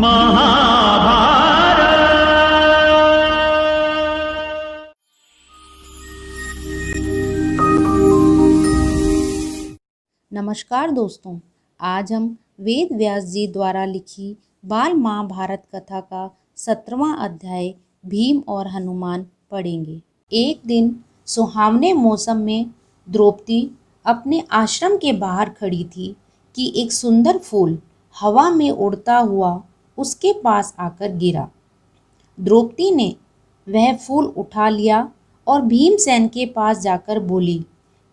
महाभारत। नमस्कार दोस्तों, आज हम वेद व्यास जी द्वारा लिखी बाल महाभारत कथा का 17वां अध्याय भीम और हनुमान पढ़ेंगे। एक दिन सुहावने मौसम में द्रौपदी अपने आश्रम के बाहर खड़ी थी कि एक सुंदर फूल हवा में उड़ता हुआ उसके पास आकर गिरा। द्रौपदी ने वह फूल उठा लिया और भीमसेन के पास जाकर बोली,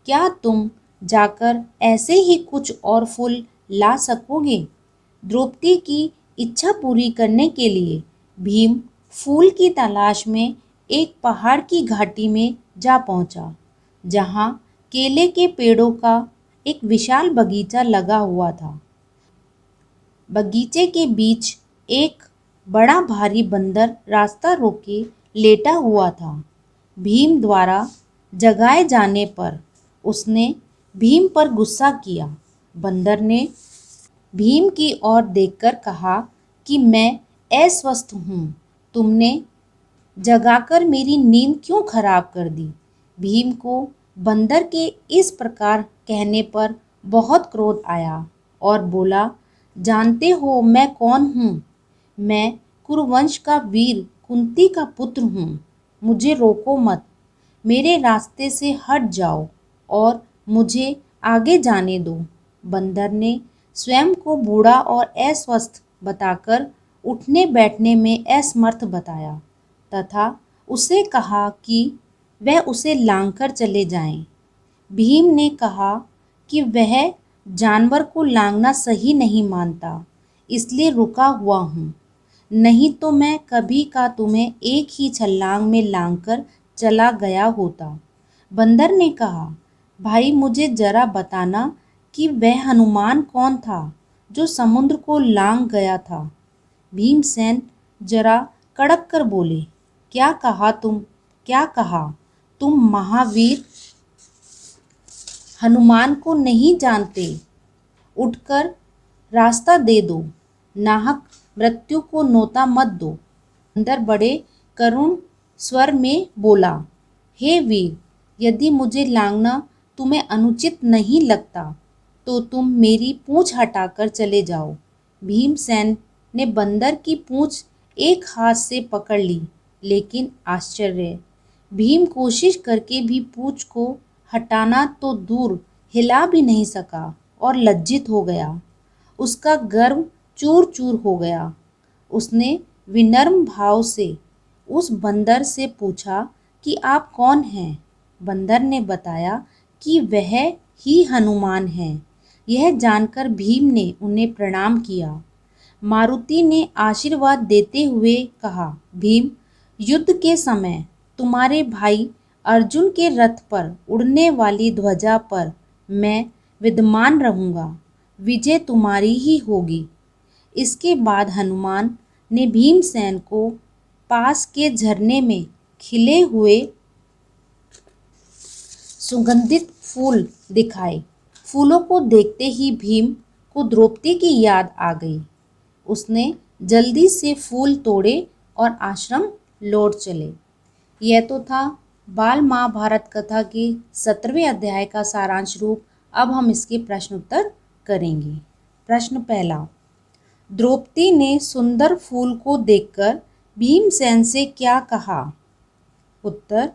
क्या तुम जाकर ऐसे ही कुछ और फूल ला सकोगे? द्रौपदी की इच्छा पूरी करने के लिए भीम फूल की तलाश में एक पहाड़ की घाटी में जा पहुंचा, जहां केले के पेड़ों का एक विशाल बगीचा लगा हुआ था। बगीचे के बीच एक बड़ा भारी बंदर रास्ता रोके लेटा हुआ था। भीम द्वारा जगाए जाने पर उसने भीम पर गुस्सा किया। बंदर ने भीम की ओर देखकर कहा कि मैं अस्वस्थ हूँ, तुमने जगाकर मेरी नींद क्यों खराब कर दी? भीम को बंदर के इस प्रकार कहने पर बहुत क्रोध आया और बोला, जानते हो मैं कौन हूँ? मैं कुरुवंश का वीर कुंती का पुत्र हूँ। मुझे रोको मत, मेरे रास्ते से हट जाओ और मुझे आगे जाने दो। बंदर ने स्वयं को बूढ़ा और अस्वस्थ बताकर उठने बैठने में असमर्थ बताया तथा उसे कहा कि वह उसे लांघकर चले जाएं। भीम ने कहा कि वह जानवर को लांघना सही नहीं मानता, इसलिए रुका हुआ हूँ, नहीं तो मैं कभी का तुम्हें एक ही छलांग में लांघकर चला गया होता। बंदर ने कहा, भाई मुझे जरा बताना कि वह हनुमान कौन था जो समुद्र को लांघ गया था? भीमसेन जरा कड़क कर बोले, क्या कहा तुम महावीर हनुमान को नहीं जानते? उठकर रास्ता दे दो, नाहक मृत्यु को नोता मत दो। बंदर बड़े करुण स्वर में बोला, हे वीर, यदि मुझे लांघना तुम्हें अनुचित नहीं लगता तो तुम मेरी पूंछ हटाकर चले जाओ। भीमसेन ने बंदर की पूंछ एक हाथ से पकड़ ली, लेकिन आश्चर्य, भीम कोशिश करके भी पूंछ को हटाना तो दूर हिला भी नहीं सका और लज्जित हो गया। उसका गर्व चूर चूर हो गया। उसने विनम्र भाव से उस बंदर से पूछा कि आप कौन हैं? बंदर ने बताया कि वह ही हनुमान हैं। यह जानकर भीम ने उन्हें प्रणाम किया। मारुति ने आशीर्वाद देते हुए कहा, भीम, युद्ध के समय तुम्हारे भाई अर्जुन के रथ पर उड़ने वाली ध्वजा पर मैं विद्यमान रहूँगा, विजय तुम्हारी ही होगी। इसके बाद हनुमान ने भीमसेन को पास के झरने में खिले हुए सुगंधित फूल दिखाए। फूलों को देखते ही भीम को द्रौपदी की याद आ गई। उसने जल्दी से फूल तोड़े और आश्रम लौट चले। यह तो था बाल महाभारत कथा के 17वें अध्याय का सारांश रूप। अब हम इसके प्रश्न उत्तर करेंगे। प्रश्न पहला, द्रौपदी ने सुंदर फूल को देखकर भीमसेन से क्या कहा? उत्तर,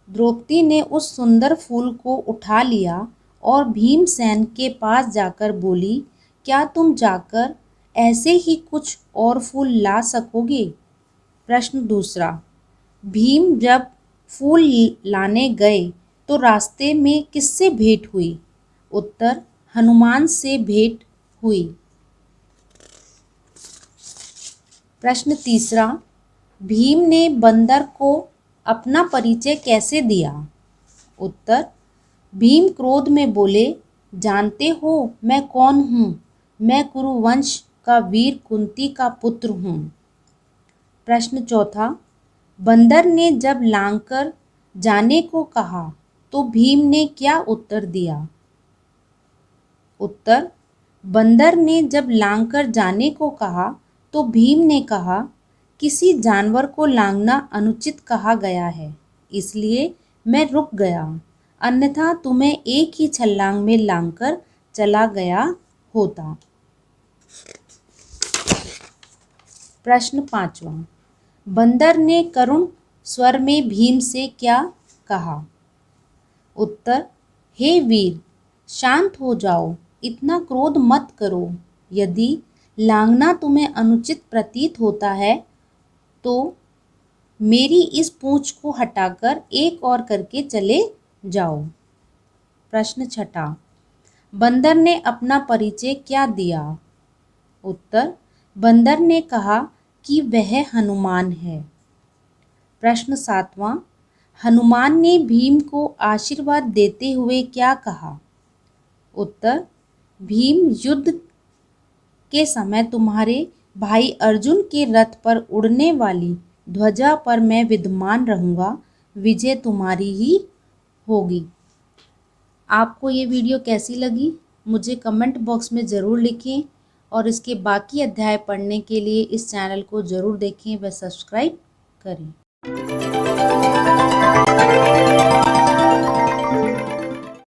द्रौपदी ने उस सुंदर फूल को उठा लिया और भीमसेन के पास जाकर बोली, क्या तुम जाकर ऐसे ही कुछ और फूल ला सकोगे? प्रश्न दूसरा, भीम जब फूल लाने गए तो रास्ते में किससे भेंट हुई? उत्तर, हनुमान से भेंट हुई। प्रश्न तीसरा, भीम ने बंदर को अपना परिचय कैसे दिया? उत्तर, भीम क्रोध में बोले, जानते हो मैं कौन हूँ? मैं कुरुवंश का वीर कुंती का पुत्र हूँ। प्रश्न चौथा, बंदर ने जब लांघकर जाने को कहा तो भीम ने क्या उत्तर दिया? उत्तर, बंदर ने जब लांघकर जाने को कहा तो भीम ने कहा, किसी जानवर को लांघना अनुचित कहा गया है, इसलिए मैं रुक गया, अन्यथा तुम्हें एक ही छलांग में लांघकर चला गया होता। प्रश्न 5वां। बंदर ने करुण स्वर में भीम से क्या कहा? उत्तर, हे वीर, शांत हो जाओ, इतना क्रोध मत करो। यदि लांघना तुम्हें अनुचित प्रतीत होता है तो मेरी इस पूंछ को हटाकर एक और करके चले जाओ। प्रश्न 6। बंदर ने अपना परिचय क्या दिया? उत्तर, बंदर ने कहा कि वह हनुमान है। प्रश्न 7वां। हनुमान ने भीम को आशीर्वाद देते हुए क्या कहा? उत्तर, भीम, युद्ध के समय तुम्हारे भाई अर्जुन के रथ पर उड़ने वाली ध्वजा पर मैं विद्यमान रहूँगा, विजय तुम्हारी ही होगी। आपको ये वीडियो कैसी लगी मुझे कमेंट बॉक्स में ज़रूर लिखें और इसके बाकी अध्याय पढ़ने के लिए इस चैनल को ज़रूर देखें व सब्सक्राइब करें।